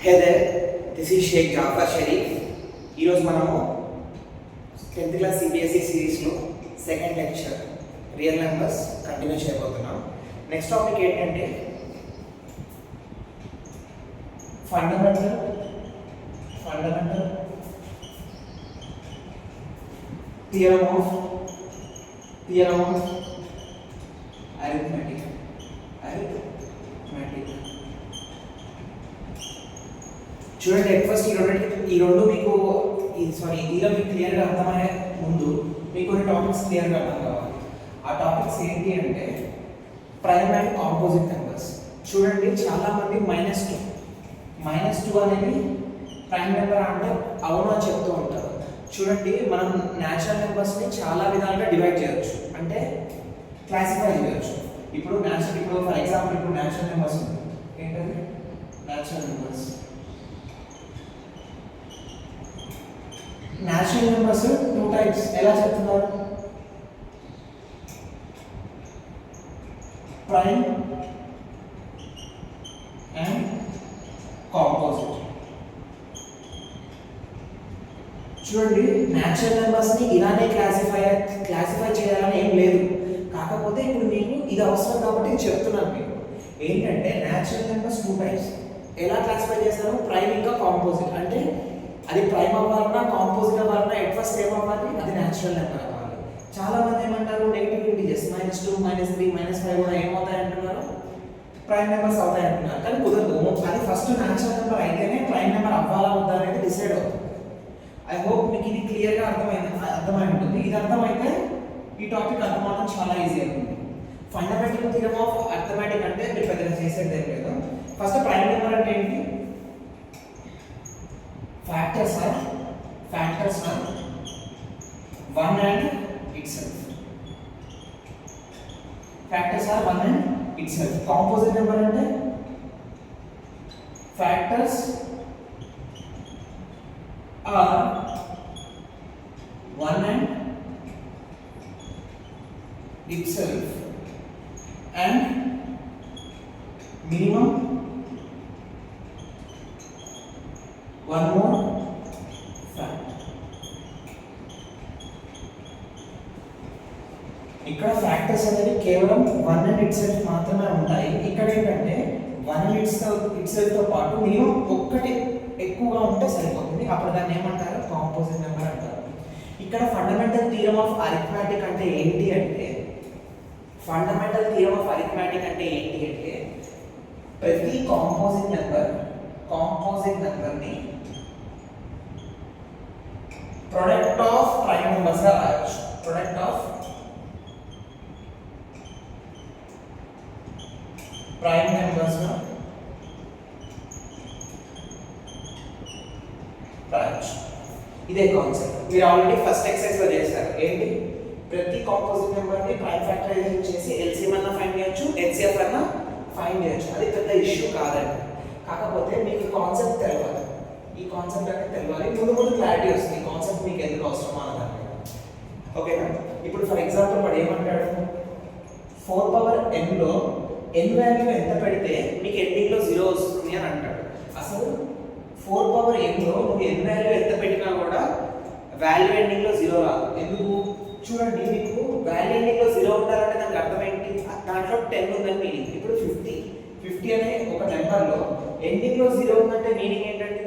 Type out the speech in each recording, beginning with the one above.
Hey there, this is Sheikh Jafar Sharif. ఈరోజు మనము 10th class CBSE సిరీస్లో second lecture real numbers continue చేయబోతున్నాం. Next topic ఏంటంటే fundamental theorem of arithmetic. చూడండి, at first ఈ రెండు మీకు ఇందులో మీకు క్లియర్గా అర్థమయ్యే ముందు మీకు కొన్ని టాపిక్స్ క్లియర్గా అర్థం కావాలి. ఆ టాపిక్స్ ఏంటి అంటే ప్రైమ్ అండ్ కాంపోజిట్ నెంబర్స్. చూడండి, చాలామంది -2 అనేది ప్రైమ్ నెంబర్ అంటే అవును అని చెప్తూ ఉంటారు. చూడండి, మనం న్యాచురల్ నెంబర్స్ని చాలా విధాలుగా డివైడ్ చేయొచ్చు, అంటే క్లాసిఫై చేయొచ్చు. ఇప్పుడు ఫర్ ఎగ్జాంపుల్ ఇప్పుడు న్యాచురల్ నెంబర్స్ ఉంది. ఏంటది natural numbers? Natural numbers 2 types. ఎలా చెప్తున్నారు? Prime and composite. చూడండి, న్యాచురల్ నెంబర్స్ ని ఇలానే క్లాసిఫై చేయాలని ఏం లేదు. కాకపోతే ఇప్పుడు మీకు ఇది అవసరం కాబట్టి చెప్తున్నాను. మీకు ఏంటంటే న్యాచురల్ నెంబర్స్ 2 టైప్స్. ఎలా క్లాసిఫై చేస్తారు? ప్రైమ్ ఇంకా కాంపోజిట్. అంటే అది ప్రైమ్ అవ్వాలన్నా కాంపోజిట్ అవ్వాలన్నా ఎట్ ఫస్ట్ ఏమవ్వాలి? అది న్యాచురల్ నెంబర్ అవ్వాలి. చాలా మంది ఏమంటారు, నెగిటివ్ ఇంటిజర్స్ -2, -3, -5 కూడా ఏమవుతాయి అంటున్నారు? ప్రైమ్ నెంబర్స్ అవుతాయి అంటున్నారు. కానీ కుదరదు. అది ఫస్ట్ న్యాచురల్ నెంబర్ అయితేనే ప్రైమ్ నెంబర్ అవ్వాలా వద్దా అనేది డిసైడ్ అవుతుంది. ఐ హోప్ మీకు ఇది క్లియర్గా అర్థమై ఉంటుంది. ఇది అర్థమైతే ఈ టాపిక్ అర్థం అవడం చాలా ఈజీ అవుతుంది. ఫండమెంటల్ థియరమ్ ఆఫ్ అర్థమెటిక్ అంటే మీరు పెద్దగా చేసేది ఏం లేదు. ఫస్ట్ ప్రైమ్ నెంబర్ అంటే ఏంటి? Factors are 1 and itself. Factors are 1 and itself. Composite number ante factors are 1 and itself and minimum one more fact. ఇక్కడ ఫ్యాక్టర్స్ అనేవి కేవలం 1 అండ్ ఇట్సెల్ఫ్ మాత్రమే ఉంటాయి. ఇక్కడ ఏంటంటే 1 అండ్ ఇట్సెల్ఫ్ తో పాటు మినిమం ఒక్కటి ఎక్కువగా ఉంటే సరిపోతుంది. అప్పుడు దాన్ని ఏమంటారు? కాంపోజిట్ నెంబర్ అంటారు. ఇక్కడ ఫండమెంటల్ థియరమ్ ఆఫ్ అరిథమెటిక్ అంటే ఏంటి అంటే ప్రతి కాంపోజిట్ నెంబర్ ని ప్రోడక్ట్ ఆఫ్ ప్రైమ్ నెంబర్స్ గా రాయొచ్చు. ప్రోడక్ట్ ఆఫ్ ప్రైమ్ నెంబర్స్ గా రాయొచ్చు. ఇదే కాన్సెప్ట్ మీరు ఆల్రెడీ ఫస్ట్ ఎక్సర్సైజ్ లో చేశారు. ఏంటి? ప్రతి కాంపోజిట్ నెంబర్ ని ప్రైమ్ ఫ్యాక్టరైజేషన్ చేసి ఎల్సిఎం అన్న ఫైండ్ చేయొచ్చు, హెచ్సిఎఫ్ అన్న ఫైండ్ చేయొచ్చు. అది పెద్ద ఇష్యూ కాదండి. కాకపోతే మీకు కాన్సెప్ట్ తెలియాలి. ఈ కాన్సెప్ట్ అంటే తెలియాలి. ముందు క్లారిటీ వస్తుంది. ఈ కాన్సెప్ట్ మీకు ఎందుకు అవసరమా అన్నది. ఓకేనా? ఇప్పుడు ఫర్ ఎగ్జాంపుల్ వాడు ఏమంటాడు? 4n లో n వాల్యూ ఎంత పెడితే మీకు ఎండింగ్ లో 0 వస్తుంది అని అంటాడు. అసలు 4n లో నువ్వు n వాల్యూ ఎంత పెట్టినా కూడా వాల్యూ ఎండింగ్ లో 0 రాదు. ఎందుకు? చూడండి, మీకు వాల్యూ ఎండింగ్ లో 0 ఉండాలంటే దానికి అర్థం ఏంటి? దాంట్లో 10 ఉందని మీనింగ్. ఇప్పుడు 50 అనే ఒక నెంబర్ లో ఎండింగ్ లో 0 ఉందంటే మీనింగ్ ఏంటంటే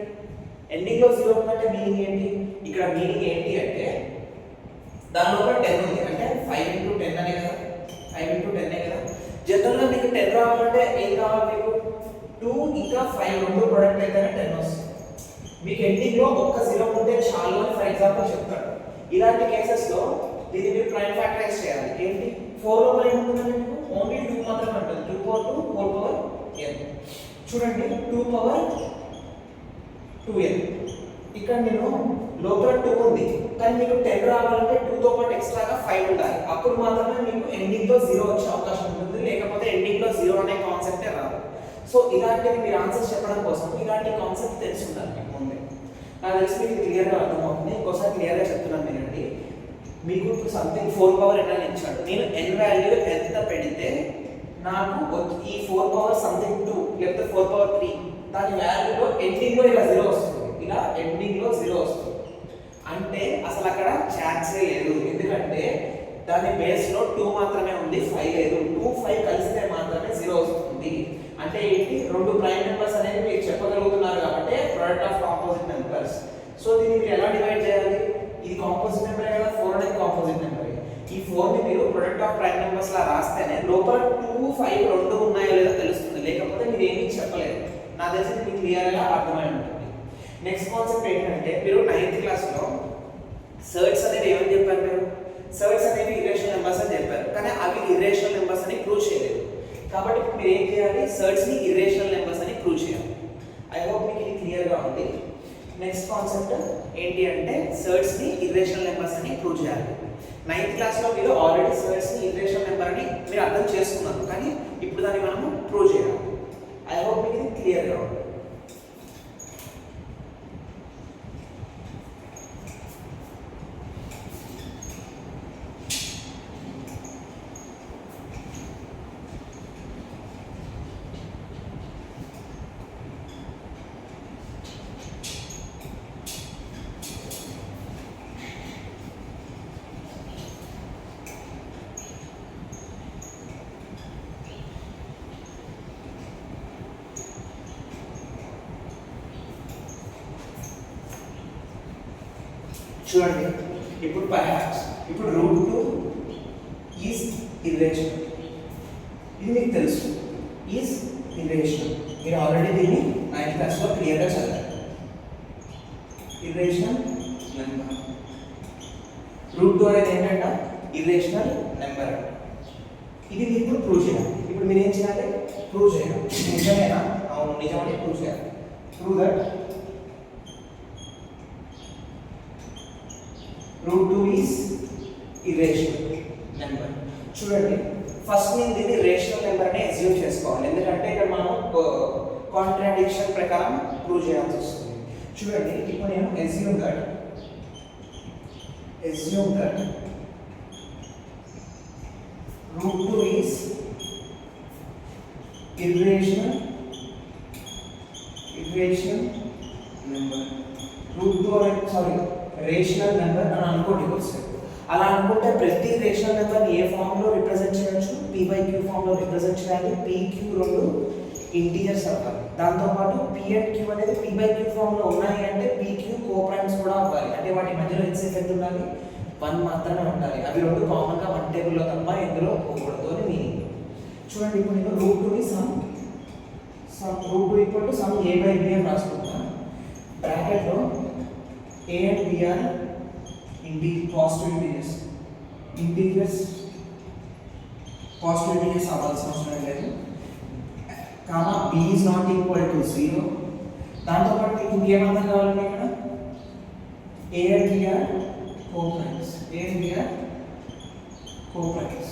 ఇక్కడ మీనింగ్ ఏంటి అంటే దానిలో ఒక 10 ఉంది అంటే 5 × 10 అనే కదా. 5 × 10 కదా. జనరల్గా మీకు 10 రావాలంటే ఏం కావాలి? మీకు 2 ఇంకా 5 రెండు ప్రొడక్ట్ అయితేనే 10 వస్తుంది. మీకు ఎండింగ్ లో ఒక్క 0 ఉంటే చాలు అని ఫర్ ఎగ్జాంపుల్ చెప్తాడు. ఇలాంటి కేసెస్ లో దీన్ని మీరు ప్రైమ్ ఫ్యాక్టరైజ్ చేయాలి. ఏంటి? 4 లోపల ఏముంటుందంటే మీకు ఓన్లీ 2 మాత్రమే ఉంటుంది. 2 × 2 4n. చూడండి, 2/2n. ఇక్కడ నేను లోపల 2 ఉంది, కానీ మీకు 10 రావాలంటే 2 తో పాటు ఎక్స్ట్రాగా 5 ఉండాలి. అప్పుడు మాత్రమే మీకు ఎండింగ్ లో 0 వచ్చే అవకాశం ఉంటుంది. లేకపోతే ఎండింగ్ లో 0 అనే కాన్సెప్టే రాదు. సో ఇలాంటివి మీరు ఆన్సర్స్ చెప్పడం కోసం ఇలాంటి కాన్సెప్ట్ తెలిసి ఉండాలి మీకు ముందే. నాకు తెలిసి మీకు క్లియర్గా అర్థమవుతుంది. ఇంకోసారి క్లియర్గా చెప్తున్నాను వినండి. మీకు సంథింగ్ 4n అని ఇచ్చాడు. నేను n వాల్యూ ఎంత పెడితే నాకు ఈ 4 సంథింగ్ 2 లేకపోతే 4 3 దాని వాల్యూలో ఎండింగ్లో ఇలా 0 వస్తుంది, ఇలా ఎండింగ్లో 0 వస్తుంది. అంటే అసలు అక్కడ ఛాన్సే లేదు, ఎందుకంటే దాని బేస్లో 2 మాత్రమే ఉంది, 5 లేదు. 2, 5 కలిస్తే మాత్రమే 0 వస్తుంది. అంటే ఏంటి, రెండు ప్రైమ్ నెంబర్స్ అనేది మీరు చెప్పగలుగుతున్నారు కాబట్టి product of composite numbers. So దీన్ని మీరు ఎలా డివైడ్ చేయాలి, ఇది కాంపోజిట్ నెంబరే కదా, 4 అనేది కాంపోజిట్ నెంబర్. ఈ 4 ని మీరు ప్రొడక్ట్ ఆఫ్ ప్రైమ్ నెంబర్స్ లా రాస్తేనే లోపల 2, 5 రెండు ఉన్నాయో లేదో తెలుస్తుంది, లేకపోతే మీరు ఏమీ చెప్పలేరు. నాకు తెలిసి మీకు క్లియర్గా అర్థమై ఉంటుంది. నెక్స్ట్ కాన్సెప్ట్ ఏంటంటే, మీరు 9th క్లాస్లో సర్ట్స్ అనేది ఏమని చెప్పారు, మీరు సర్ట్స్ అనేవి ఇర్రేషనల్ నెంబర్స్ అని చెప్పారు, కానీ అవి ఇర్రేషనల్ నెంబర్స్ అని ప్రూవ్ చేయలేదు. కాబట్టి ఇప్పుడు మీరు ఏం చేయాలి, సర్ట్స్ ని ఇర్రేషనల్ నెంబర్స్ అని ప్రూవ్ చేయాలి. ఐ హోప్ మీకు ఇది క్లియర్గా ఉంది. నెక్స్ట్ కాన్సెప్ట్ ఏంటి అంటే, సర్ట్స్ ని ఇర్రేషనల్ నెంబర్స్ అని ప్రూవ్ చేయాలి. 9th క్లాస్లో మీరు ఆల్రెడీ సర్ట్స్ ని ఇర్రేషనల్ నెంబర్ అని మీరు అర్థం చేసుకున్నారు, కానీ ఇప్పుడు దాన్ని మనము ప్రూవ్ చేయాలి. ఐ హోప్ మీకు ఇది క్లియర్గా ఉంది. చూడండి, ఇప్పుడు పర్హాప్స్ ఇప్పుడు √2 ఈజ్ ఇర్రేషనల్, ఇది మీకు తెలుసు, ఈజ్ ఇర్రేషనల్. మీరు ఆల్రెడీ దీన్ని 9th క్లాస్లో క్లియర్గా చదివారు. ఇర్రేషనల్ నెంబర్ √2 అనేది ఏంటంటే ఇర్రేషనల్ నెంబర్. ఇది మీరు ఇప్పుడు ప్రూవ్ చేయాలి. ఇప్పుడు మీరు ఏం చేయాలి, ప్రూవ్ చేయాలి. నిజమేనా, అవును నిజమని ప్రూవ్ చేయాలి. Prove that √2 is irrational number. చూడండి, ఫస్ట్ నేను దీన్ని రేషనల్ నెంబర్ అని అజ్యూమ్ చేసుకోవాలి, ఎందుకంటే ఇక్కడ మనం కాంట్రాడిక్షన్ ప్రకారం ప్రూవ్ చేయాల్సి వస్తుంది. చూడండి, ఇప్పుడు నేను assume that √2 is irrational number. Rational number అని అనుకోండి వస్తుంది. అలా అనుకుంటే ప్రతి రేషనల్ నెంబర్ ఏ ఫామ్ లో రిప్రజెంట్ చేయొచ్చు, p/q ఫామ్ లో రిప్రజెంట్ చేయాలి. p, q రెండు ఇంటీజర్స్ అవ్వాలి. దాంతోపాటు p అండ్ q అనేది p/q ఫామ్ లో ఉన్నాయి అంటే p, q కోప్రైమ్స్ కూడా అవ్వాలి. అంటే వాటి మధ్యలో హెచ్సిఎఫ్ ఎంత ఉండాలి, 1 మాత్రమే ఉండాలి. అవి రెండు కామన్ గా 1 టేబుల్లో తప్ప ఎందులో పోకూడదు అని మీనింగ్. చూడండి, ఇప్పుడు నేను √2 ని some √2 equal to some a/b అని రాసుకుంటాను. బ్రాకెట్ లో a and b are positive integers అవ్వాల్సిన అవసరం లేదు. Comma b is not equal to 0. దాంతోపాటు మీకు ఇంకేమర్థం కావాలంటే ఇక్కడ a and b are co-primes.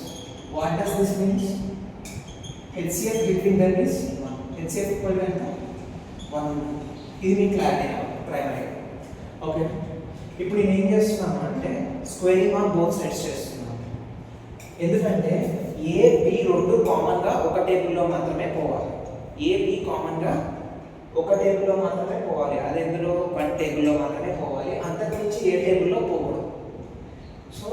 What does this mean? HCF between them is 1. HCF equal to 1. ఇది మీ క్లారిటీ ప్రైమరీ. ఓకే, ఇప్పుడు నేను ఏం చేస్తున్నాను అంటే స్క్వేరింగ్ ఆన్ బోత్ సైడ్స్ చేస్తున్నాను. ఎందుకంటే ఏ బి రెండు కామన్గా ఒక టేబుల్లో మాత్రమే పోవాలి. ఏ బి కామన్గా ఒక టేబుల్లో మాత్రమే పోవాలి, అది ఎందులో 1 టేబుల్లో మాత్రమే పోవాలి, అంతకుమించి ఏ టేబుల్లో పోకూడదు. సో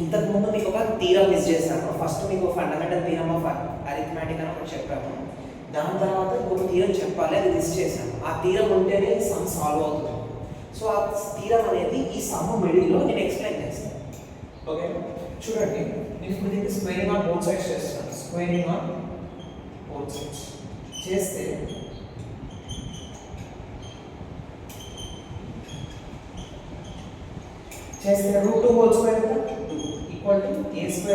ఇంతకుముందు మీకు ఒక థీరం మిస్ చేశాను. ఫస్ట్ మీకు ఫండమెంటల్ థీరం ఆఫ్ అరిథమెటిక్ అని ఒకటి చెప్పాను. దాని తర్వాత ఇంకొక థీరం చెప్పాలి, అది మిస్ చేశాను. ఆ థీరం ఉంటేనే సమ్ సాల్వ్ అవుతుంది. సో ఆ థీరం అనేది ఈ సమ్ మిడిల్లో నేను ఎక్స్ప్లెయిన్ చేస్తాను. ఓకే, చూడండి, నేను ఇప్పుడు దీన్ని స్క్వేరింగ్ ఆన్ బోత్ సైడ్స్ చేస్తాను. స్క్వేరింగ్ ఆన్ బోత్ సైడ్స్ చేస్తే √2 whole square equal to a²/b².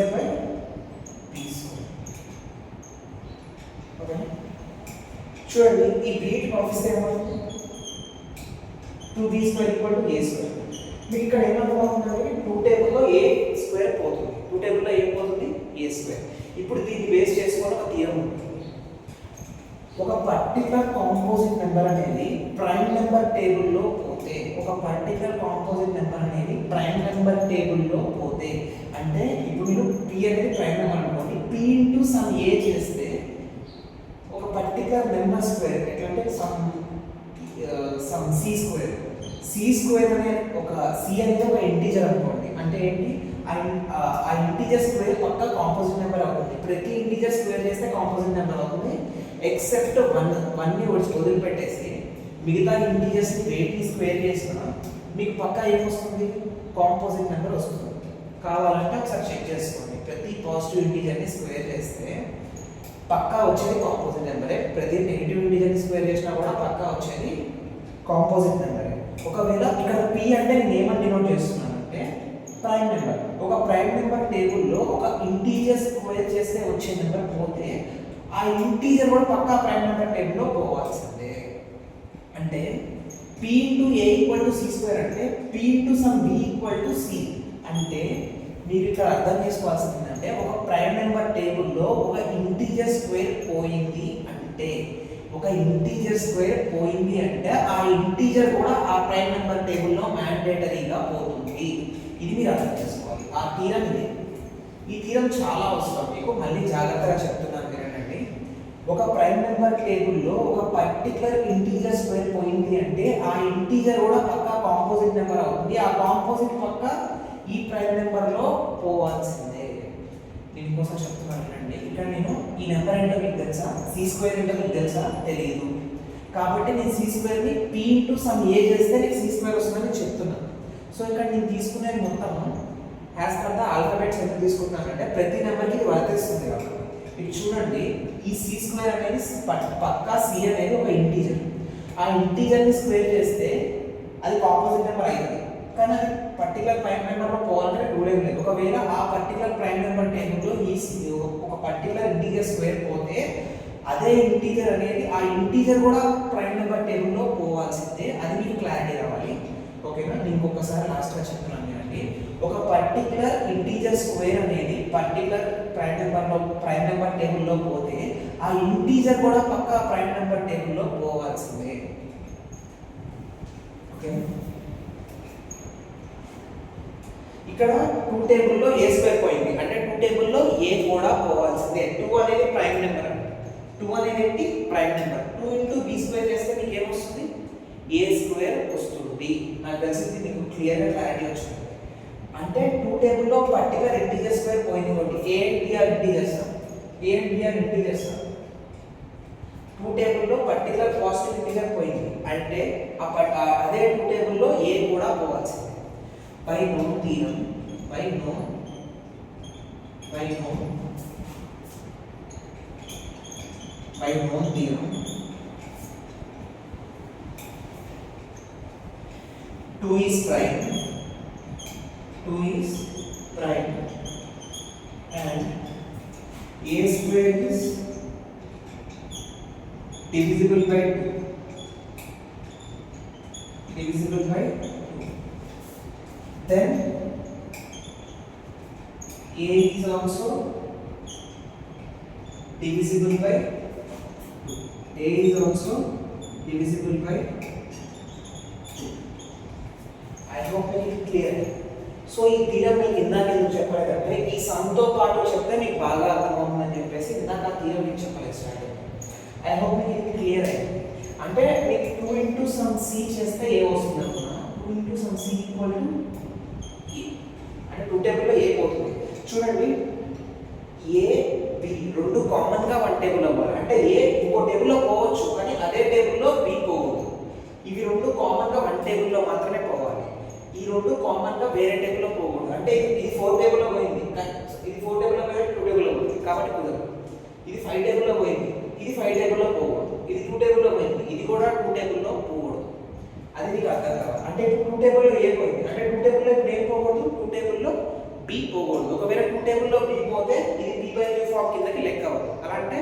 Okay, చూడండి, ఈ బ్రీట్ పంపిస్తే ఏమవుతుంది, 2b² ఈక్వల్ టు a². మీకు ఇక్కడ ఏమవుతుందంటే 2 టేబుల్లో a² పోతుంది, 2 టేబుల్లో ఏం పోతుంది, a². ఇప్పుడు దీన్ని బేస్ చేసుకొని ఒక థియరం ఉంటుంది. ఒక పర్టికులర్ కాంపోజిట్ నెంబర్ అనేది ప్రైమ్ నెంబర్ టేబుల్లో పోతే, అంటే ఇప్పుడు మీరు p అనేది ప్రైమ్ నెంబర్ అనుకోండి, p ఇంటూ సమ్ a చేస్తే ఒక particular number square some C square. C square అనే ఒక సి అనేది ఒక ఇంటీజర్ అనుకోండి. అంటే ఏంటి, ఆ ఇంటీజర్ స్క్వేర్ పక్క కాంపోజిట్ నెంబర్ అవుతుంది. ప్రతి ఇంటీజర్ స్క్వేర్ చేస్తే కాంపోజిట్ నెంబర్ అవుతుంది ఎక్సెప్ట్ 1ని వదిలిపెట్టేసి మిగతా ఇంటీజర్స్ని వెయిట్ని స్క్వేర్ చేసినా మీకు పక్క ఏమొస్తుంది, కాంపోజిట్ నెంబర్ వస్తుంది. కావాలంటే ఒకసారి చెక్ చేసుకోండి. ప్రతి పాజిటివ్ ఇంటీజర్ని స్క్వేర్ చేస్తే పక్కా వచ్చేది కాంపోజిట్ నెంబరే. ప్రతి నెగిటివ్ ఇంటీజర్ని స్క్వేర్ చేసినా కూడా పక్కా వచ్చేది కాంపోజిట్ నెంబరే. ఒకవేళ ఇక్కడ పి అంటే నేను ఏమని డినోట్ చేస్తున్నానంటే ప్రైమ్ నెంబర్. ఒక ప్రైమ్ నెంబర్ టేబుల్లో ఒక ఇంటీజర్ స్క్వేర్ చేస్తే వచ్చే నెంబర్ పోతే ఆ ఇంటీజర్ కూడా పక్కా ప్రైమ్ నెంబర్ టేబుల్లో పోవాల్సిందే. అంటే p into a equal to c square అంటే p into some b equal to c. అంటే మీరు ఇక్కడ అర్థం చేసుకోవాల్సింది ఏంటంటే ఒక ప్రైమ్ నెంబర్ టేబుల్లో ఒక ఇంటీజర్ స్క్వేర్ పోయింది అంటే ఆ ఇంటీజర్ కూడా ఆ ప్రైమ్ నెంబర్ టేబుల్లో మ్యాండేటరీగా పోతుంది. ఇది మీరు అర్థం చేసుకోవాలి. ఆ థీరం ఇది. ఈ థీరం చాలా అవసరం మీకు. మళ్ళీ జాగ్రత్తగా చెప్తున్నాను వినండి. ఒక ప్రైమ్ నెంబర్ టేబుల్లో ఒక పర్టికులర్ ఇంటీజర్ స్క్వేర్ పోయింది అంటే ఆ ఇంటీజర్ కూడా పక్కా కాంపోజిట్ నెంబర్ అవుతుంది. ఆ కాంపోజిట్ పక్క ఈ ప్రైమ్ నెంబర్లో పోవాల్సిందే. దీనికోసం చెప్తున్నాను అండి. ఇక్కడ నేను ఈ నెంబర్ ఏంటో మీకు తెలుసా, సి స్క్వేర్ ఏంటో మీకు తెలుసా, తెలియదు. కాబట్టి నేను సి స్క్వేర్ని పి ఇంటూ సమ్ ఏ చేస్తే నీకు సి స్క్వేర్ వస్తుందని చెప్తున్నాను. సో ఇక్కడ నేను తీసుకునేది మొత్తం యాజ్ పర్ ద ఆల్ఫాబెట్స్ ఎందుకు తీసుకుంటున్నానంటే ప్రతి నెంబర్కి ఇది వర్తిస్తుంది కాబట్టి. ఇది చూడండి, ఈ సి స్క్వేర్ అనేది పక్కా సి అనేది ఒక ఇంటీజర్. ఆ ఇంటీజర్ని స్క్వేర్ చేస్తే అది కాంపోజిట్ నెంబర్ అవుతుంది. కానీ అది పర్టికులర్ ప్రైమ్ నెంబర్లో పోవాలంటే రూల్ ఏం లేదు. ఒకవేళ ఆ పర్టికులర్ ప్రైమ్ నెంబర్ టేబుల్లో ఒక పర్టికులర్ ఇంటీజర్ స్క్వేర్ పోతే అదే ఇంటీజర్ అనేది ఆ ఇంటీజర్ కూడా ప్రైమ్ నెంబర్ టేబుల్లో పోవాల్సిందే. అది మీకు క్లారిటీ రావాలి. ఓకేనా? నేను ఇంకొకసారి లాస్ట్గా చెప్తున్నాను అండి. ఒక పర్టికులర్ ఇంటీజర్ స్క్వేర్ అనేది పర్టికులర్ ప్రైమ్ నెంబర్ టేబుల్లో పోతే ఆ ఇంటీజర్ కూడా పక్కా ప్రైమ్ నెంబర్ టేబుల్లో పోవాల్సిందే. ఓకే, ఇక్కడ 2 టేబుల్లో ఏ స్క్వేర్ పోయింది అంటే 2 టేబుల్లో ఏ కూడా పోవాల్సిందే. 2 అనేది ప్రైమ్ నెంబర్. 2 అనేది ఏంటి, prime number. 2 into b square చేస్తే మీకు ఏమొస్తుంది, ఏ స్క్వేర్ వస్తుంది. నాకు తెలిసింది మీకు క్లియర్గా క్లారిటీ వచ్చింది. అంటే 2 టేబుల్లో పర్టికులర్ ఇంటీజర్ స్క్వేర్ పోయింది కాబట్టి a and b are integers. 2 టేబుల్లో పర్టికులర్ పాజిటివ్ ఇంటీజర్ పోయింది అంటే అదే 2 టేబుల్లో ఏ కూడా పోవాల్సిందే. by known theorem 2 is prime and a square is divisible by 2. Then a is also divisible by 2. I hope it is clear. So ఈ theorem మీకు ఇందాక ఎందుకు చెప్పలేదంటే ఈ సమ్తో పాటు చెప్తే మీకు బాగా అర్థమవుతుందని చెప్పేసి ఇందాక ఆ థీరం మీకు చెప్పలేదు స్టార్టింగ్. ఐ హోప్ మీకు ఇది క్లియర్ అయింది. అంటే మీకు 2 ఇంటూ సమ్ సి చేస్తే ఏ వస్తుంది అనుకున్నా, 2 into sum c equal to a. అంటే 2 టేబుల్లో ఏ పోతుంది. చూడండి, ఏ బి రెండు కామన్గా 1 టేబుల్ అవ్వాలి. అంటే ఏ ఇంకో టేబుల్లో పోవచ్చు కానీ అదే టేబుల్లో బి పోకూడదు. ఇవి రెండు కామన్గా 1 టేబుల్లో మాత్రమే పోవాలి. ఈ రెండు కామన్గా వేరే టేబుల్లో పోకూడదు. అంటే ఇది 4 టేబుల్లో పోయింది, ఇది 4 టేబుల్లో పోయింది, 2 టేబుల్లో పోయింది కాబట్టి కుదరదు. ఇది 5 టేబుల్లో పోయింది, ఇది 5 టేబుల్లో పోకూడదు. ఇది 2 టేబుల్లో పోయింది, ఇది కూడా 2 టేబుల్లో పోకూడదు. అది నీకు అర్థం కావాలి. అంటే 2 టేబుల్లో ఏ పోయింది అంటే 2 టేబుల్లో ఇప్పుడు ఏం పోకూడదు, 2 టేబుల్లో బి పోకూడదు. ఒకవేళ 2 టేబుల్లో బి పోతే ఇది పి బై క్యూ ఫామ్ కిందకి లెక్క అవ్వదు. అలా అంటే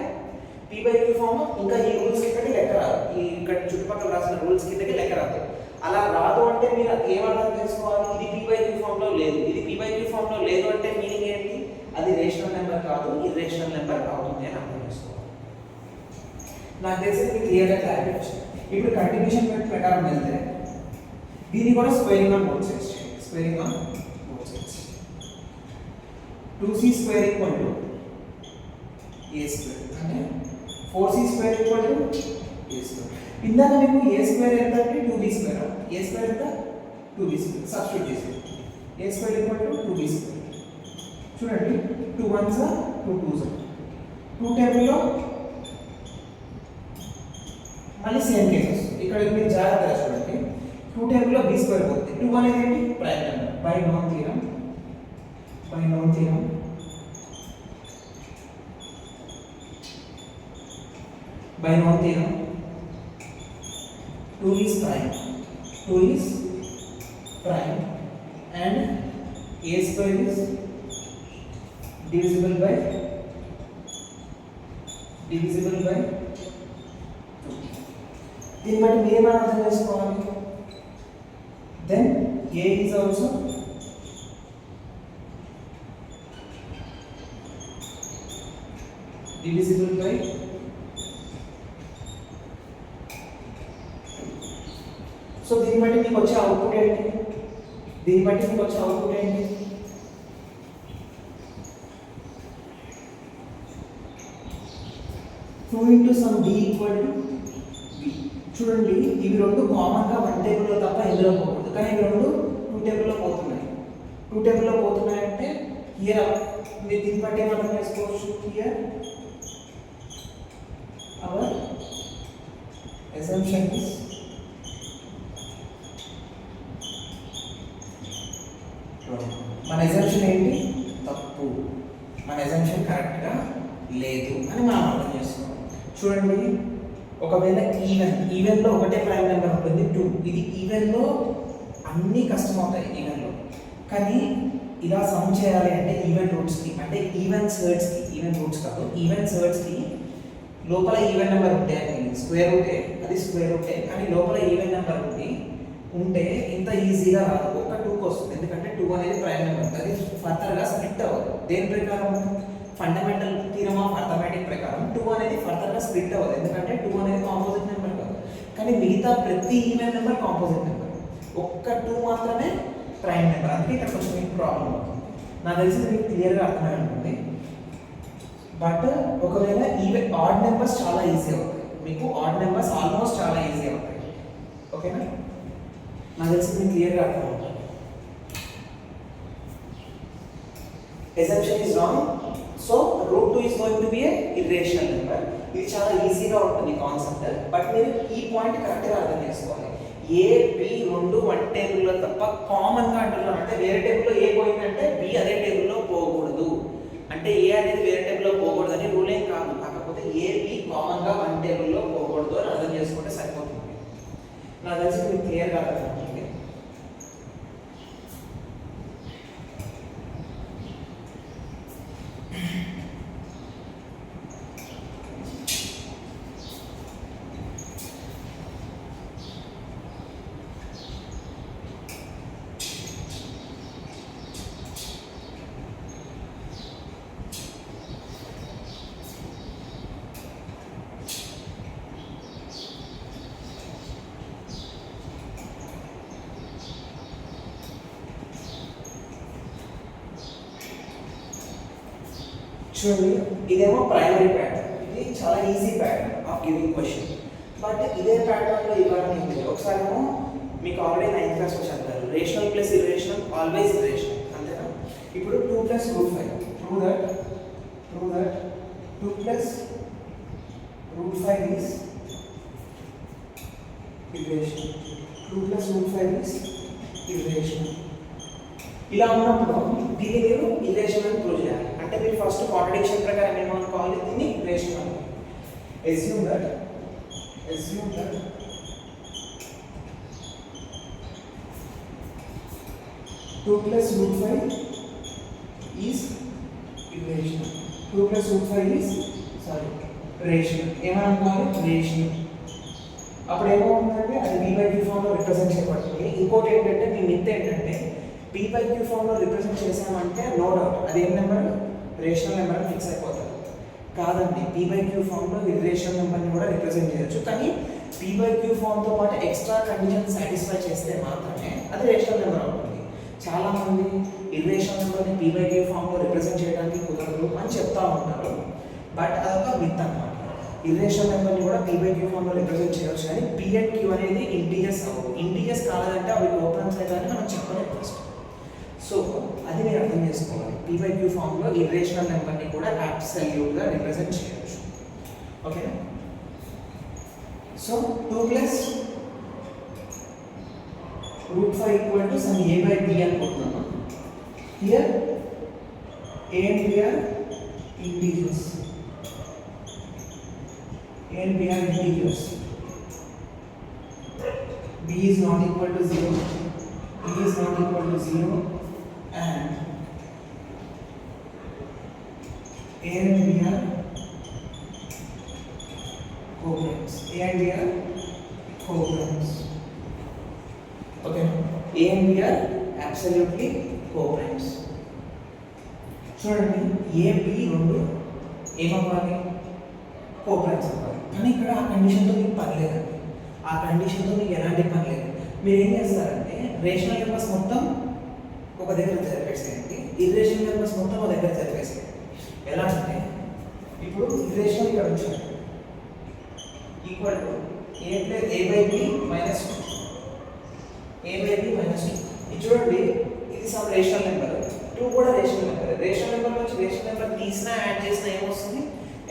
పి బై క్యూ ఫామ్ ఇంకా ఈ రూల్స్ కిందకి లెక్క రాదు. ఈ ఇక్కడ చుట్టుపక్కల రాసిన రూల్స్ కిందకి లెక్క రాదు. అలా రాదు అంటే మీరు ఏమర్థం చేసుకోవాలి, ఇది పి బై క్యూ ఫామ్లో లేదు. ఇది పి బై క్యూ ఫామ్లో లేదు అంటే మీనింగ్ ఏంటి, అది రేషనల్ నెంబర్ కాదు, ఇర్రేషనల్ నెంబర్ అవుతుంది అని అర్థం చేసుకోవాలి. నాకు తెలిసి మీకు క్లియర్గా క్లారిటీ వచ్చింది. ఇప్పుడు కంటిన్యూషన్ మెథడ్ ప్రకారం వెళ్తే దీన్ని కూడా స్క్వేరింగ్ ఆన్ బోత్ సైడ్స్ చేయండి. Squaring on both sides 2c square equal to a square అంటే 4c square equal to A square. ఇందాక మీకు ఏ స్క్వేర్ ఎంత అంటే 2b స్క్వేర్. ఏ స్క్వేర్ ఎంత 2b స్క్వేర్. సబ్స్టిట్యూట్ చేసేది. A square equal to 2b square. చూడండి 2 1s 2 2s. 2 టేబుల్లో మళ్ళీ సేమ్ కేసెస్. ఇక్కడ మీరు జాగ్రత్తగా చూడండి. 2 టేబుల్లో b స్క్వేర్ పోతుంది. 2 అనేది ఏంటి prime number. By non theorem by non theorem 2 is prime and a square is divisible by 2. దీన్ని బట్టి మీరు అర్థం చేసుకోవాలి. then a is also divisible by 2. So దీన్ని బట్టి మీకు వచ్చే అవుట్పుట్ ఏంటి? 2 into some b equal to b. చూడండి ఇవి రెండు కామన్ గా 1 టేబుల్ లో తప్ప ఎందులో పోకూడదు, కానీ ఇవి రెండు 2 టేబుల్ లో పోతున్నాయి. 2 టేబుల్ లో పోతున్నాయి అంటే హియర్ మీరు దీన్ని బట్టి ఏమర్థం చేసుకోవచ్చు? హియర్ అవర్ assumption is మన ఎగ్జామ్షన్ ఏంటి? తప్పు. మన ఎగ్జామ్షన్ కరెక్ట్గా లేదు అని మనం అర్థం చేసుకోవాలి. చూడండి ఒకవేళ ఈవెన్లో ఒకటే ప్రైమ్ నెంబర్ ఉంటుంది 2. ఇది ఈవెన్లో అన్నీ కష్టం అవుతాయి ఈవెన్లో. కానీ ఇలా సమ్ చేయాలి అంటే ఈవెన్ రూట్స్కి, అంటే ఈవెన్ రూట్స్ కాదు, ఈవెన్ సర్డ్స్కి లోపల ఈవెన్ నెంబర్ ఉంటే స్క్వేర్ రూటే, అది స్క్వేర్ రూటే, కానీ లోపల ఈవెన్ నెంబర్ ఉంటే ఇంత ఈజీగా రాదు. ఒక 2కి వస్తుంది, ఎందుకంటే 2 అనేది ప్రైమ్ నెంబర్. అది ఫర్దర్గా స్ప్లిట్ అవ్వదు. దేని ప్రకారం? ఫండమెంటల్ థీరమ్ ఆఫ్ అర్థమెటిక్ ప్రకారం 2 అనేది ఫర్దర్గా స్ప్లిట్ అవ్వదు, ఎందుకంటే 2 అనేది కాంపోజిట్ నెంబర్ కాదు. కానీ మిగతా ప్రతి ఈవెన్ నెంబర్ కాంపోజిట్ నెంబర్, ఒక్క 2 మాత్రమే ప్రైమ్ నెంబర్. అందుకే ఇక్కడ కొంచెం మీకు ప్రాబ్లం అవుతుంది. నాకు తెలిసి మీకు క్లియర్గా అర్థమై ఉంటుంది. బట్ ఒకవేళ ఈవెన్ ఆడ్ నెంబర్స్ చాలా ఈజీ అవుతాయి మీకు. ఆడ్ నెంబర్స్ ఆల్మోస్ట్ చాలా ఈజీ అవుతాయి. ఓకేనా? నాకు తెలిసి మీకు క్లియర్గా అర్థం అవుతుంది. assumption is wrong, so root 2 is going to be a irrational number. ఇది చాలా ఈజీగా ఉంటుంది కాన్సెప్ట్, బట్ మీరు ఈ పాయింట్ కరెక్ట్గా అర్థం చేసుకోవాలి. ఏ బి రెండు 1 టేబుల్లో తప్ప కామన్గా అంటున్నాం, అంటే వేరే టేబుల్లో ఏ పోయిందంటే బి అదే టేబుల్లో పోకూడదు, అంటే ఏ అనేది వేరే టేబుల్లో పోకూడదు అని రూల్ ఏం కాదు. కాకపోతే ఏ బి కామన్గా 1 టేబుల్లో పోకూడదు అని అర్థం చేసుకుంటే సరిపోతుంది. నాకు తెలిసి మీకు క్లియర్గా అర్థం అవుతుంది. చూడండి ఇదేమో ప్రైమరీ ప్యాటర్న్, ఇది చాలా easy pattern of giving question. But ఇదే ప్యాటర్న్లో ఇవ్వాలని ఏం లేదు. ఒకసారి ఏమో మీకు ఆల్రెడీ 9th క్లాస్లో చదివారు, rational plus irrational always irrational, అంతేనా? ఇప్పుడు 2 + √5, prove that 2 + √5 is irrational. 2 + √5 is irrational. ఇలా ఉన్నప్పుడు దీన్ని మీరు ఇర్రేషనల్ అని ప్రూవ్ చేయాలి. అంటే మీరు ఫస్ట్ కాంట్రడిక్షన్ ప్రకారం ఏమనుకోవాలి? దీన్ని irrational. assume that 2 + √5 is irrational. 2 + √5 is rational. ఏమనుకోవాలి? రేషనల్. అప్పుడు ఏమవుతుందంటే అది b/q ఫామ్లో రిప్రజెంట్ చేయబడుతుంది. ఇంకోటి ఏంటంటే మీ మిత్ ఏంటంటే b/q ఫామ్లో రిప్రజెంట్ చేసామంటే నో డౌట్ అది ఏం నెంబర్? రేషనల్ నెంబర్ అని ఫిక్స్ అయిపోతుంది. కాదండి, b/q ఫామ్లో ఇర్రేషనల్ నెంబర్ని కూడా రిప్రజెంట్ చేయొచ్చు, కానీ b/q ఫామ్తో పాటు ఎక్స్ట్రా కండిషన్ సాటిస్ఫై చేస్తే మాత్రమే అది రేషనల్ నెంబర్ అవుతుంది. చాలామంది ఇర్రేషనల్ నెంబర్ని b/q ఫామ్లో రిప్రజెంట్ చేయడానికి కుదరదు అని చెప్తా ఉంటారు, బట్ అదొక మిత్ అన్నమాట. ఇర్రేషనల్ నెంబర్ని కూడా p బై q ఫామ్లో రిప్రజెంట్ చేయవచ్చు, కానీ p అండ్ q అనేది ఇంటీజర్స్ అవ్వవు. ఇంటీజర్స్ కావాలంటే అవి కోపరెంట్స్ అయితే మనం చెప్పలేదు ఫస్ట్. సో అది మీరు అర్థం చేసుకోవాలి. p బై q ఫామ్లో ఇర్రేషనల్ నెంబర్ని కూడా అబ్సల్యూట్గా రిప్రజెంట్ చేయవచ్చు. ఓకేనా? So 2 plus √5 equal to sum a by b అనుకుంటున్నాము. Here a and b are integers. A and b are integers. b is not equal to 0, b is not equal to 0, and a and b are co-primes. A and b are co-primes. Okay, a and b are absolutely co-primes. చూడండి, A B రెండు ఏమవ్వాలి? Coprimes అవ్వాలి. కానీ ఇక్కడ ఆ కండిషన్తో మీకు పని లేదండి. ఆ కండిషన్తో మీకు ఎలాంటి పని లేదు. మీరు ఏం చేస్తారంటే రేషనల్ నెంబర్స్ మొత్తం ఒక దగ్గర జరిపేసేయండి, ఇర్రేషనల్ నెంబర్స్ మొత్తం ఒక దగ్గర జరిపేసేయండి. ఎలా అంటే ఇప్పుడు ఇర్రేషనల్ ఇక్కడ వచ్చాయి equal to a by b minus 2, a by b minus 2. ఇది చూడండి, ఇది సమ్ రేషనల్ నెంబర్, 2 కూడా రేషనల్ నెంబర్. రేషనల్ నెంబర్ నుంచి రేషనల్ నెంబర్ తీసినా యాడ్ చేసినా ఏమొస్తుంది?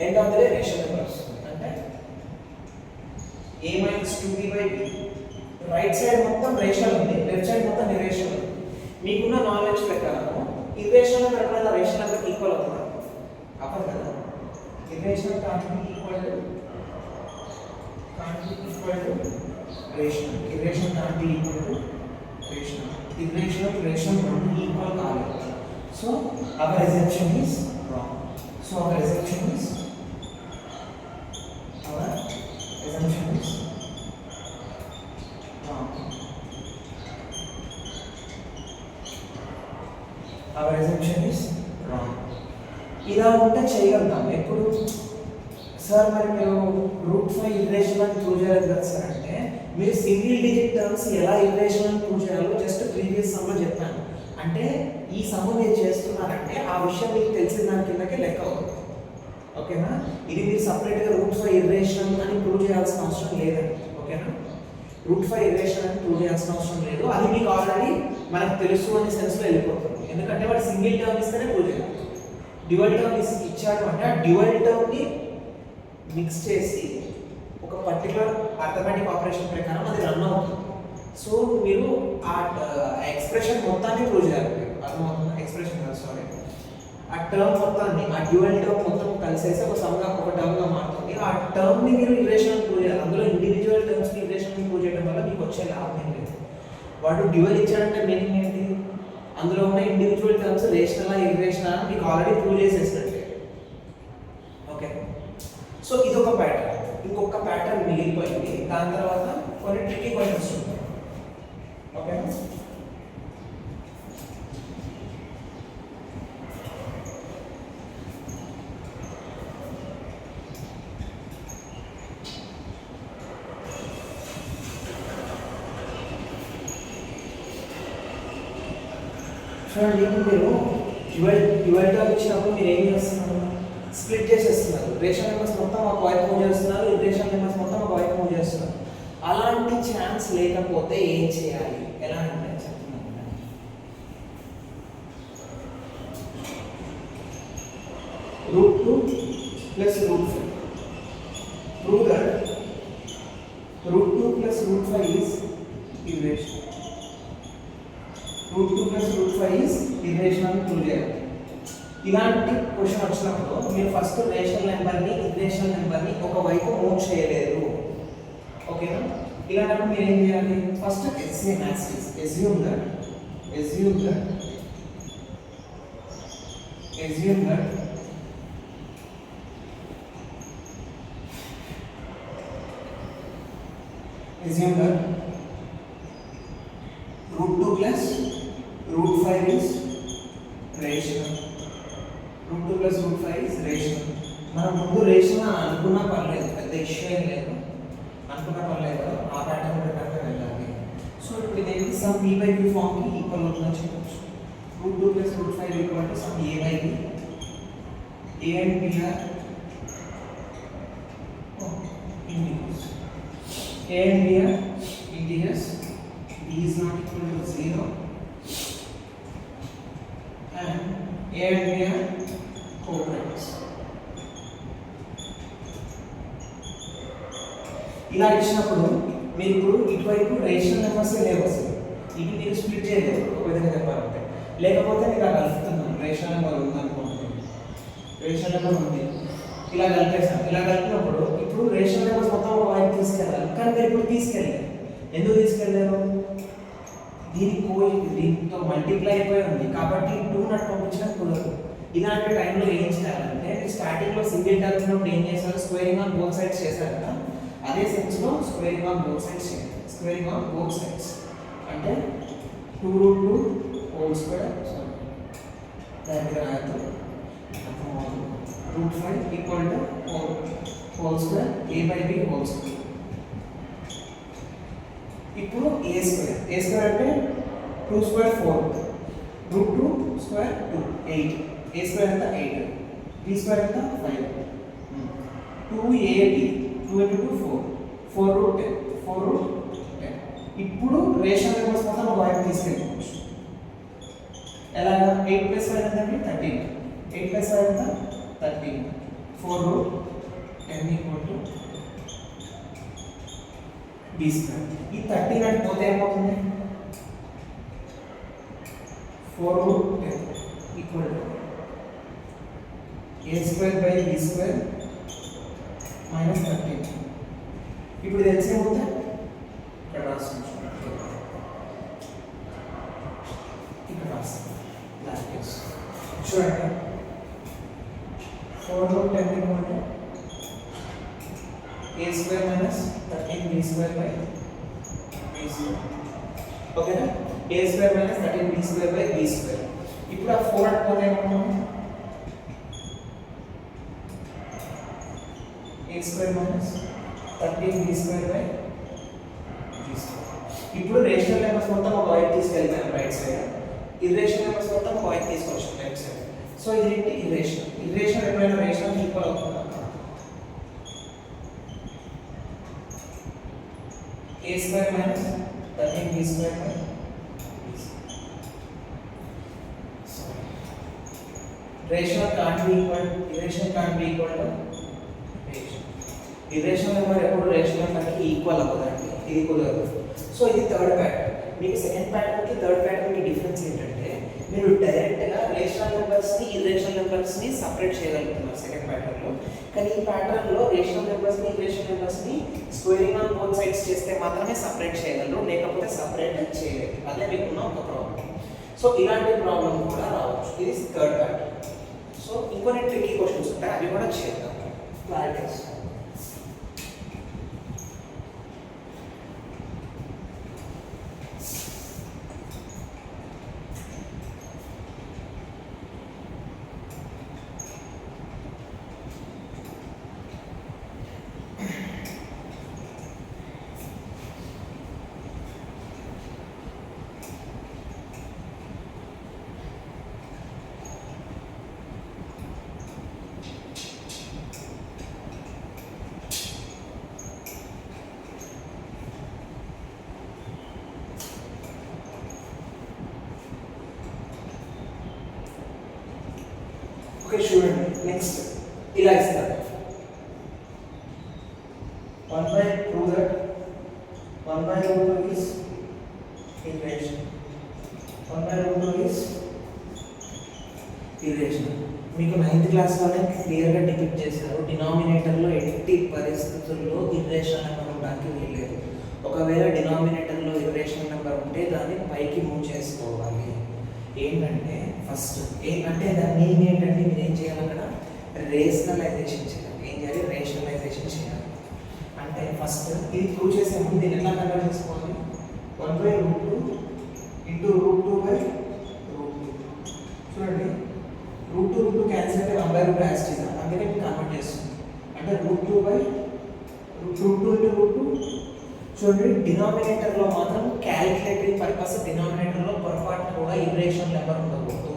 End of the day rational number వస్తుంది. అంటే a minus 2b by b. Right side మొత్తం రేషనల్ ఉంది, లెఫ్ట్ సైడ్ మొత్తం ఇర్రేషనల్ ఉంది. మీకున్న నాలెడ్జ్ ప్రకారం ఇర్రేషనల్ నెంబర్ ఎప్పుడైనా రేషనల్ నెంబర్కి ఈక్వల్ అవుతుందా? అవ్వదు కదా. Irrational can't be equal to rational. Irrational can't be equal to rational. Irrational rational రెండు ఈక్వల్ కాలేదు. So our assumption is wrong. So our assumption is wrong. Our assumption is wrong. ఇలా ఉంటే చేయగలుగుతాం. ఎప్పుడు సార్ మరి మీరు √5 ఇర్రేషనల్ అని prove చేయలేదు కదా సార్ అంటే, మీరు సింగిల్ డిజిట్ టర్మ్స్ ఎలా ఇర్రేషనల్ అని ప్రూవ్ చేయాలో జస్ట్ ప్రీవియస్ సమ్లో చెప్పాను. అంటే ఈ సమ్ మీరు చేస్తున్నారంటే ఆ విషయం మీకు తెలిసిన దాని కిందకే లెక్క అవుతుంది. ఓకేనా? ఇది మీరు సపరేట్గా √5 ఇర్రేషనల్ అని ప్రూవ్ చేయాల్సిన అవసరం లేదండి. ఓకేనా? √5 ఇర్రేషనల్ అని ప్రూవ్ చేయాల్సిన అవసరం లేదు. అది మీకు ఆల్రెడీ మనకు తెలుసు అనే సెన్స్లో వెళ్ళిపోతుంది. ఎందుకంటే వాడు సింగిల్ టర్మ్ ఇస్తేనే ప్రూవ్ చేయాలి. డ్యూయల్ టర్మ్ ఇచ్చాడు అంటే ఆ డ్యూయల్ టర్మ్ని మిక్స్ చేసి ఒక పర్టికులర్ అర్థమెటిక్ ఆపరేషన్ ప్రకారం అది రన్ అవుతుంది. సో మీరు ఆ ఎక్స్ప్రెషన్ మొత్తాన్ని ప్రూవ్ చేయాలి. అర్థమవుతుంది? ఎక్స్ప్రెషన్ కాదు, సారీ, ఆ టర్మ్ మొత్తాన్ని, ఆ డ్యూయల్ టర్మ్ మొత్తం కలిసేసి ఒక సమ్గా ఒక టర్మ్గా మారుతుంది. ఆ టర్మ్ని మీరు ఇర్రేషనల్ ప్రూవ్ చేయాలి. అందులో ఇండివిజువల్ టర్మ్స్ని ఇర్రేషనల్ ప్రూవ్ చేయడం వల్ల మీకు వచ్చే లాభం ఏం లేదు. వాడు డ్యూయల్ ఇచ్చాడంటే మీనింగ్ ఏంటి? అందులో ఉన్న ఇండివిజువల్ టర్మ్స్ రేషనల్ ఇర్రేషనల్ మీకు ఆల్రెడీ ప్రూవ్ చేసేసినట్టే. ఓకే, సో ఇది ఒక ప్యాటర్న్. ఇంకొక ప్యాటర్న్ మిగిలిపోయింది. దాని తర్వాత కొన్ని ట్రికీ క్వశ్చన్స్ ఉంటాయి. ఓకే, చూడండి, మీరు డ్యూయల్ టర్మ్ ఇచ్చినప్పుడు మీరు ఏం చేస్తున్నారు? స్ప్లిట్ చేసేస్తున్నారు. రేషనల్ నెంబర్స్ మొత్తం ఒక వైపు మూవ్ చేస్తున్నారు, ఇర్రేషనల్ నెంబర్స్ మొత్తం ఒక వైపు మూవ్ చేస్తున్నారు. అలాంటి ఛాన్స్ లేకపోతే ఏం చేయాలి? ఎలా అంటే చెప్తున్నాను, √2 plus √5. Prove that √2 plus √5 is irrational. √2 plus √5 is irrational అని ప్రూవ్ చేయాలి. ఇలాంటి క్వశ్చన్ వచ్చినప్పుడు మీరు ఫస్ట్ రేషనల్ నెంబర్ని ఇర్రేషనల్ నెంబర్ని ఒక వైపు మూవ్ చేయలేదు. ఓకేనా? ఇలాంటప్పుడు మీరు ఏం చేయాలి? First assume that √2 plus √5 is rational. √2 plus √5 is rational. మనం ముందు రేషనల్ అనుకున్నా పర్లేదు, పెద్ద ఇష్యూ ఏం లేదు, అనుకున్నా పర్లేదు, ఆ ప్యాటర్న్ ప్రకారం వెళ్ళాలి. సో ఇప్పుడు ఇదేంటి? సమ్ p బై q ఫామ్కి ఈక్వల్ అవుతుందని చెప్పచ్చు. √2 plus √5 equal to sum a by b. a and b are A and B are integers. B is not equal to 0 and A and B are co-primes. ఇలా ఇచ్చినప్పుడు మీరు ఇప్పుడు ఇటువైపు rational numbers లేవు అసలు, ఇది మీరు స్ప్లిట్ చేయలేరు ఒక విధంగా చెప్పాలంటే. లేకపోతే మీకు అలా కలుపుతున్నాను, రేషనల్ నెంబర్ ఉందనుకుంటున్నాను, రేషనల్ నెంబర్ ఉంది, ఇలా కలిపేసాను. ఇలా కలిపినప్పుడు ఇప్పుడు రేషనల్ నెంబర్స్ మొత్తం ఒక వైపు తీసుకెళ్ళాలి, కానీ మీరు ఇప్పుడు తీసుకెళ్ళారు. ఎందుకు తీసుకెళ్ళారు? దీంతో మల్టిప్లై అయిపోయి ఉంది కాబట్టి 2 నాట్ పంపించిన కుదరదు. ఇలాంటి టైంలో ఏం చేయాలంటే స్టార్టింగ్లో సింగిల్ టర్మ్ ఉన్నప్పుడు ఏం చేస్తారు, స్క్వేరింగ్ ఆన్ బోత్ సైడ్స్ చేశారు కదా, అదే సెన్స్లో స్క్వేరింగ్ ఆన్ బోత్ సైడ్స్ చేయాలి. స్క్వేరింగ్ ఆన్ బోత్ సైడ్స్ అంటే 2√2 హోల్ స్క్వేర్ డైరెక్ట్గా రాయొద్దు, √5 equal to whole square a/b whole square. ఇప్పుడు a స్క్వేర్ అంటే 2 స్క్వేర్ 4, √2 స్క్వేర్ 2 8, a స్క్వేర్ ఎంత 8, b స్క్వేర్ ఎంత 5, 2ab 2 into 2 4, 4√10, 4√10. ఇప్పుడు రేషనల్ నెంబర్స్ మొత్తం ఒక వైపు తీసుకెళ్ళిపోవచ్చు. ఎలాగా? 8 + 5 ఎంత? 13, 8 + 5 ఎంత? 13, 4√10 ఈక్వల్ టు b స్క్వేర్. ఈ 13 అంటే పోతే ఏమవుతుంది? 4√10 equal to a square by b square minus 13. ఇప్పుడు తెలిసి ఏమవుతుంది? ఇక్కడ రాస్తాం, ఇక్కడ రాస్తాం బ్రాకెట్స్ చూడండి. 4√10 equal to a square minus 13 b square by b square. ఓకేనా? a square minus 13 b square by b square. ఇప్పుడు ఆ 4 అంటే పోతే ఏమవుతుంది? a square minus 13 b square by b square. ఇప్పుడు రేషనల్ నెంబర్స్ మొత్తం ఒక వైపు తీసుకెళ్ళిపోయాను రైట్ సైడ్, ఇర్రేషనల్ నెంబర్స్ మొత్తం ఒక వైపు తీసుకొచ్చాను లెఫ్ట్ సైడ్. సో ఇది ఏంటి? ఇర్రేషనల్. ఇర్రేషనల్ ఎప్పుడైనా రేషనల్ ఈక్వల్ అవుతుందా? a square minus 13 b square by b square. Rational can't be equal, irrational can't be equal to irrational number ఎప్పుడు రేషనల్ నెంబర్కి ఈక్వల్ అవ్వదండి, ఇది కుదరదు. సో ఇది థర్డ్ ప్యాటర్న్. మీకు సెకండ్ ప్యాటర్న్కి థర్డ్ ప్యాటర్న్కి డిఫరెన్స్ ఏంటంటే మీరు డైరెక్ట్గా రేషనల్ నెంబర్స్ని ఇర్రేషనల్ నెంబర్స్ని సపరేట్ చేయగలుగుతున్నారు సెకండ్ ప్యాటర్న్లో. కానీ ఈ ప్యాటర్న్లో రేషనల్ నెంబర్స్ని ఇర్రేషనల్ నెంబర్స్ని స్క్వేరింగ్ ఆన్ బోత్ సైడ్స్ చేస్తే మాత్రమే సపరేట్ చేయగలరు, లేకపోతే సపరేట్ చేయలేరు. అదే మీకున్న ఒక ప్రాబ్లం. సో ఇలాంటి ప్రాబ్లం కూడా రావచ్చు. ఇది థర్డ్ ప్యాటర్న్. సో ఇంకొన్ని ట్రికీ క్వశ్చన్స్ ఉంటాయి, అవి కూడా చేద్దాం. క్లారిటీస్ ఓకే చూడండి. నెక్స్ట్ ఇలా ఇస్తారు, 1/2 that 1/2 is irrational, 1/2 is irrational. మీకు 9th క్లాస్లోనే క్లియర్గా డిపిక్ట్ చేశారు, డినామినేటర్లో ఎట్టి పరిస్థితుల్లో ఇర్రేషనల్ నెంబర్ ఉండడానికి వీల్లేదు. ఒకవేళ డినామినేటర్లో ఇర్రేషనల్ నెంబర్ ఉంటే దాన్ని పైకి మూవ్ చేసుకోవాలి. ఏంటంటే ఫస్ట్ ఏంటంటే దాని మీనింగ్ ఏంటంటే మీరు ఏం చేయాలి, అక్కడ రేషనలైజేషన్ చేయాలి. ఏం చేయాలి? రేషనలైజేషన్ చేయాలి. అంటే ఫస్ట్ ఇది ప్రూవ్ చేసే ముందు దీన్ని ఎట్లా కన్వర్ట్ చేసుకోవాలి? 1/√2 ఇంటూ √2/√2. చూడండి, √2 క్యాన్సిల్ అయితే 1/√2 యాస్టీస్, అందుకే మీకు కన్వర్ట్ చేస్తుంది. అంటే √2/√2 ఇంటూ √2. చూడండి, డినామినేటర్లో మాత్రం క్యాలిక్యులేటరీ పర్పస్ డినామినేటర్లో పొరపాటు కూడా ఇర్రేషనల్ నెంబర్ ఉండకూడదు.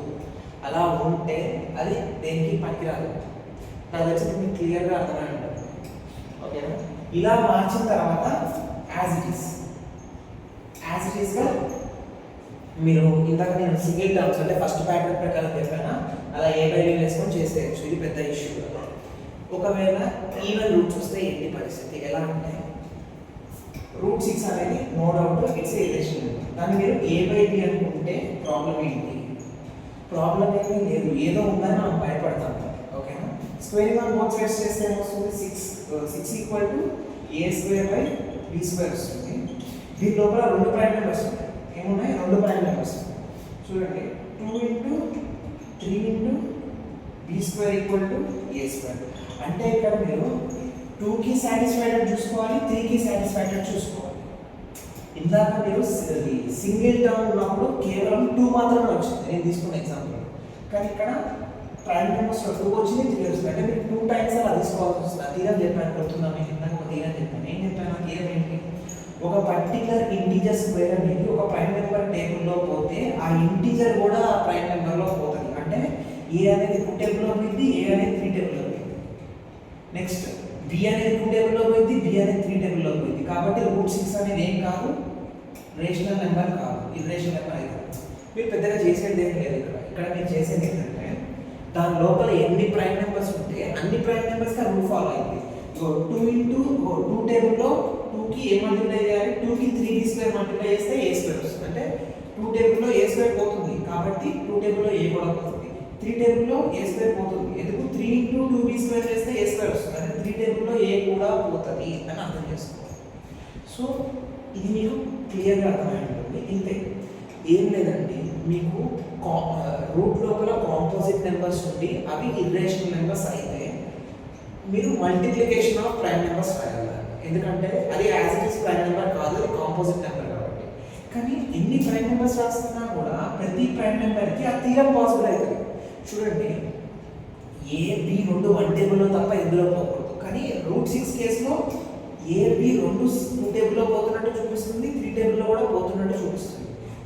అలా ఉంటే అది దేనికి పనికిరాదు. నాకు తెలిసి మీకు క్లియర్గా అర్థమై ఉంటుంది. ఓకేనా? ఇలా మార్చిన తర్వాత యాజ్ ఇట్ ఈస్గా మీరు ఇందాక నేను సింగిల్ టర్మ్స్ అంటే ఫస్ట్ ప్యాటర్న్ ప్రకారం చెప్పానా అలా ఏ బై బి వేసుకొని చేసేయచ్చు, ఇది పెద్ద ఇష్యూ. ఒకవేళ ఈవెన్ రూట్స్ వస్తే ఏంటి పరిస్థితి, ఎలా అంటే √6 అనేది no doubt it's a relation. దాన్ని మీరు ఏ బై బి అనుకుంటే ప్రాబ్లం ఏంటి? ప్రాబ్లం ఏమీ లేదు, ఏదో ఉందని మనం భయపడతాం. ఓకేనా? స్క్వేరింగ్ ఆన్ బోత్ సైడ్స్ చేస్తే ఏమొస్తుంది? 6 ఈక్వల్ టు a² / b² వస్తుంది. దీని లోపల 2 ప్రైమ్ నెంబర్స్ ఉంటాయి. ఏమున్నాయి? 2 ప్రైమ్ నెంబర్స్. చూడండి, 2 × 3 × b² = a². అంటే ఇక్కడ మీరు 2కి సాటిస్ఫైడ్ చూసుకోవాలి, 3కి సాటిస్ఫైడ్ చూసుకోవాలి. ఇందాక మీరు సింగిల్ టర్మ్ ఉన్నప్పుడు కేవలం 2 మాత్రమే వచ్చింది నేను తీసుకున్న ఎగ్జాంపుల్. కానీ ఇక్కడ ప్రైమ్ నెంబర్స్ 2 వచ్చింది, 3 వచ్చింది. అంటే మీరు 2 టైమ్స్ అలా తీసుకోవాల్సి వస్తుంది. ఆ తీరం చెప్పాను, గుర్తుందా మీకు? ఇందాక ఒక తీరం చెప్పాను. ఏం చెప్పాను? ఆ తీరం ఏంటి? ఒక పర్టికులర్ ఇంటీజర్ స్క్వేర్ అనేది ఒక ప్రైమ్ నెంబర్ టేబుల్లో పోతే ఆ ఇంటీజర్ కూడా ఆ ప్రైమ్ నెంబర్లో పోతుంది. అంటే ఏ అనేది 2 టేబుల్లో పోయింది, ఏ అనేది 3 టేబుల్లో పోయింది. నెక్స్ట్ బి అనేది 2 టేబుల్లో పోయింది, బి అనేది 3 టేబుల్లో పోయింది. కాబట్టి √6 అనేది ఏం కాదు, రేషనల్ నెంబర్ కాదు, ఇర్రేషనల్ నెంబర్ అయితే. మీరు పెద్దగా చేసేది ఏం లేదు. ఇక్కడ మీరు చేసేది ఏంటంటే దాని లోపల ఎన్ని ప్రైమ్ నెంబర్స్ ఉంటే అన్ని ప్రైమ్ నెంబర్స్కి రూల్ ఫాలో అయింది. 2 టేబుల్లో 2కి ఏ మల్టిప్లై చేయాలి? 2కి 3b² మల్టిప్లై చేస్తే a² వస్తుంది. అంటే 2 టేబుల్లో a² పోతుంది, కాబట్టి 2 టేబుల్లో a కూడా పోతుంది. 3 టేబుల్లో a² పోతుంది, ఎందుకు? 3 × 2b² చేస్తే a² వస్తుంది. అంటే 3 టేబుల్లో a కూడా పోతుంది అని అర్థం చేసుకోవాలి. సో ఇది మీకు క్లియర్గా అర్థమై ఉంటుంది. ఇంతే, ఏం లేదండి. మీకు రూట్ లోపల కాంపోజిట్ నెంబర్స్ ఉండి అవి ఇర్రేషనల్ నెంబర్స్ అయితే మీరు మల్టిప్లికేషన్ ఆఫ్ ప్రైమ్ నెంబర్స్ రాయాలి. ఎందుకంటే అది as it is prime number కాదు, అది కాంపోజిట్ నెంబర్ కాబట్టి. కానీ ఎన్ని ప్రైమ్ నెంబర్స్ రాస్తున్నా కూడా ప్రతి ప్రైమ్ నెంబర్కి ఆ తీరం పాసిబుల్ అవుతుంది. చూడండి, ఏ బి 2 1 టేబుల్లో తప్ప ఎందులో పోకూడదు. కానీ √6 కేసులో ఏ బి 2 టేబుల్లో పోతున్నట్టు చూపిస్తుంది, 3 టేబుల్లో కూడా పోతున్నట్టు చూపిస్తుంది.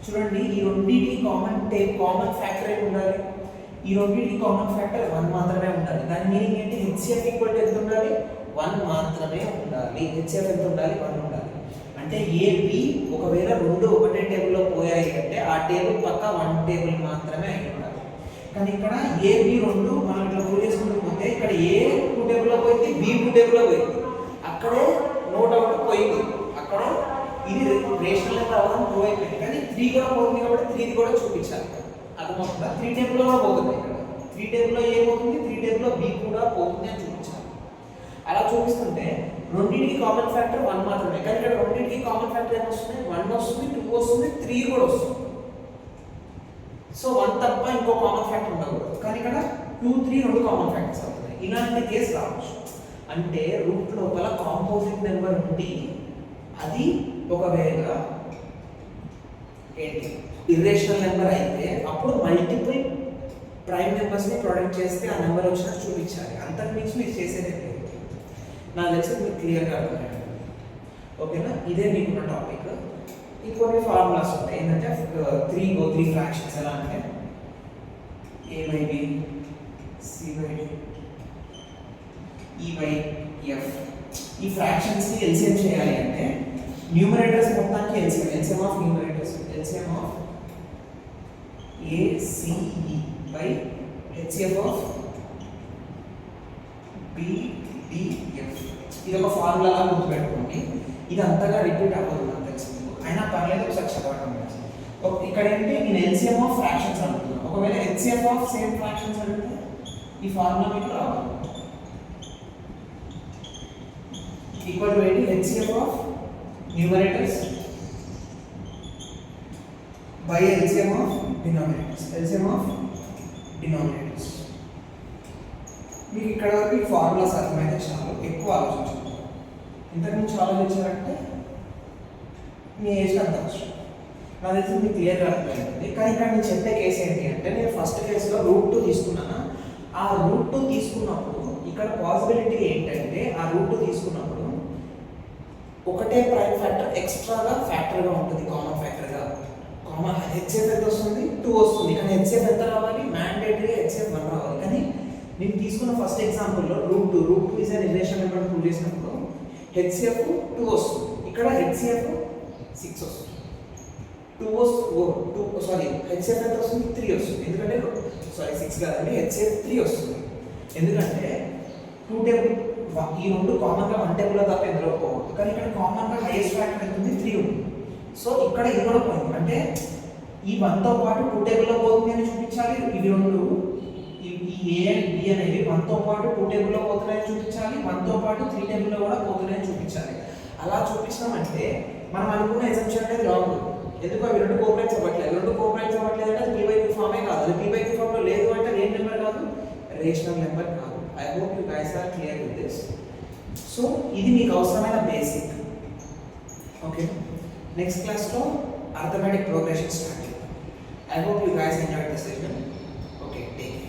చూడండి, ఈ రెండింటికి కామన్ ఫ్యాక్టర్ ఏమి ఉండాలి? ఈ రెండింటికి కామన్ ఫ్యాక్టర్ 1 మాత్రమే ఉండాలి. దాని మీనింగ్ ఏంటి? హెచ్సిఎఫ్ ఈక్వల్ టు ఎంత ఉండాలి? 1 మాత్రమే ఉండాలి. హెచ్సిఎఫ్ ఎంత ఉండాలి? 1 ఉండాలి. అంటే ఏ బి ఒకవేళ 2 ఒకటే టేబుల్లో పోయాయి అంటే ఆ టేబుల్ పక్క 1 టేబుల్ మాత్రమే అయి ఉండాలి. కానీ ఇక్కడ ఏ బి 2 మనం ఇట్లా ప్రూవ్ చేసుకుంటూ పోతే ఇక్కడ ఏ 2 టేబుల్లో పోయింది, బి 2 టేబుల్లో పోయింది. అక్కడే నో డౌట్ పోయింది. అక్కడ ఇది రేషనల్ నెంబర్ అవ్వడం ప్రూవ్ అయిపోయింది. కానీ 3 కూడా పోతుంది కాబట్టి 3ది కూడా చూపించాలి. అర్థమవుతుందా? 3 టేబుల్లో కూడా పోతుంది. ఇక్కడ 3 టేబుల్లో ఏ పోతుంది, 3 టేబుల్లో బి కూడా పోతుంది అని చూపించాలి. అలా చూపిస్తుంటే రెండింటికి కామన్ ఫ్యాక్టర్ 1 మాత్రమే. కానీ ఇక్కడ రెండింటికి కామన్ ఫ్యాక్టర్ ఏమొస్తుంది? 1 వస్తుంది, 2 వస్తుంది, 3 కూడా వస్తుంది. సో 1 తప్ప ఇంకో కామన్ ఫ్యాక్టర్ ఉండకూడదు. కానీ ఇక్కడ 2, 3 2 కామన్ ఫ్యాక్టర్స్ అవుతున్నాయి. ఇలాంటి కేసు రావచ్చు. అంటే రూట్ లోపల కాంపోజిట్ నెంబర్ ఉండి అది ఒకవేళ ఏంటి ఇర్రేషనల్ నెంబర్ అయితే అప్పుడు మల్టిపుల్ ప్రైమ్ నెంబర్స్ని ప్రొడక్ట్ చేస్తే ఆ నెంబర్ వచ్చినట్టు చూపించాలి. అంతకు మించి మీరు చేసేది లేదు. నాకు తెలిసి మీకు క్లియర్గా అర్థమయ్యాడు. ఓకేనా? ఇదే మీకున్న టాపిక్. ఇంకొన్ని ఫార్ములాస్ ఉంటాయి. ఏంటంటే 3 ఫ్రాక్షన్స్ ఎలా అంటే a/b, c/d, e/f. ఈ ఫ్రాక్షన్స్ని ఎల్సిఎం చేయాలి అంటే న్యూమరేటర్స్ మొత్తానికి LCM of numerators LCM of ACE by HCF of BDF. ఇది ఒక ఫార్ములా లాగా గుర్తుపెట్టుకోండి. ఇది అంతగా రిపీట్ అవ్వదు నాకు తెలిసి, అయినా పర్లేదు ఒకసారి చదవడం. ఇక్కడ ఏంటి, నేను ఎల్సిఎం ఆఫ్ ఫ్రాక్షన్స్ అనుకుంటున్నాను. ఒకవేళ హెచ్సిఎఫ్ ఆఫ్ సేమ్ ఫ్రాక్షన్స్ అడిగితే ఈ ఫార్ములా మీకు రావాలి. ఈక్వల్ టు ఏంటి? HCF of numerators by LCM of denominators. LCM of denominators. మీకు ఇక్కడ వరకు ఈ ఫార్ములాస్ అర్థమైతే చాలు, ఎక్కువ ఆలోచించాలి. ఇంతకు మించి ఆలోచించాలంటే మీ ఏజ్కి అంత అవసరం. నాకు తెలిసి మీకు క్లియర్గా అర్థమైంది. కానీ ఇక్కడ నేను చెప్పే కేసు ఏంటి అంటే, నేను ఫస్ట్ కేసులో √2 తీసుకున్నాను. ఆ √2 తీసుకున్నప్పుడు ఇక్కడ పాసిబిలిటీ ఏంటంటే ఆ √2 తీసుకున్నప్పుడు ఒకటే ప్రైమ్ ఫ్యాక్టర్ ఎక్స్ట్రాగా ఫ్యాక్టర్గా ఉంటుంది, కామన్ ఫ్యాక్టర్గా. కామన్ హెచ్సిఎఫ్ ఎంత వస్తుంది? 2 వస్తుంది. కానీ హెచ్సిఎఫ్ ఎంత రావాలి? మ్యాండేటరీగా హెచ్సిఎఫ్ 1 రావాలి. కానీ నేను తీసుకున్న ఫస్ట్ ఎగ్జాంపుల్లో √2 is an irrational number prove చేసినప్పుడు హెచ్సిఎఫ్ 2 వస్తుంది. ఇక్కడ హెచ్సిఎఫ్ 6 వస్తుంది, 2 సారీ హెచ్సిఎఫ్ ఎంత వస్తుంది 3 వస్తుంది, ఎందుకంటే సారీ 6 కాదండి హెచ్సిఎఫ్ 3 వస్తుంది, ఎందుకంటే 2 టేబుల్ ఈ రెండు కామన్గా 1 టేబుల్లో తప్ప ఎందులో పోవద్దు, కానీ ఇక్కడ కామన్గా హైయెస్ట్ ఫ్యాక్టర్ ఎంత ఉంది 3 ఉంది. సో ఇక్కడ ఇది కూడా పోయింది, అంటే ఈ 1తో పాటు 2 టేబుల్లో పోతుంది అని చూపించాలి, ఇవి రెండు ఈ ఏ అండ్ బి అనేవి 1తో పాటు 2 టేబుల్లో పోతున్నాయని చూపించాలి, 1తో పాటు 3 టేబుల్లో కూడా పోతున్నాయని చూపించాలి. అలా చూపించినామంటే మనం అనుకున్న ఎగ్జామ్షన్ అనేది రాంగ్. ఎందుకు అవి రెండు కోఆపరేట్స్ అవ్వట్లేదు, రెండు కోఆపరేట్స్ అవ్వట్లేదు అంటే అది పీ/క్యూ ఫామే కాదు, అది పీ/క్యూ ఫామ్లో లేదు అంటే రియల్ నెంబర్ కాదు, రేషనల్ నెంబర్ కాదు. I hope you guys are clear with this. So ఇది మీకు అవసరమైన బేసిక్. ఓకే, నెక్స్ట్ క్లాస్లో అర్థమెటిక్ ప్రోగ్రెషన్ స్టార్ట్ చేద్దాం. I hope you guys enjoyed this session. Okay, take care.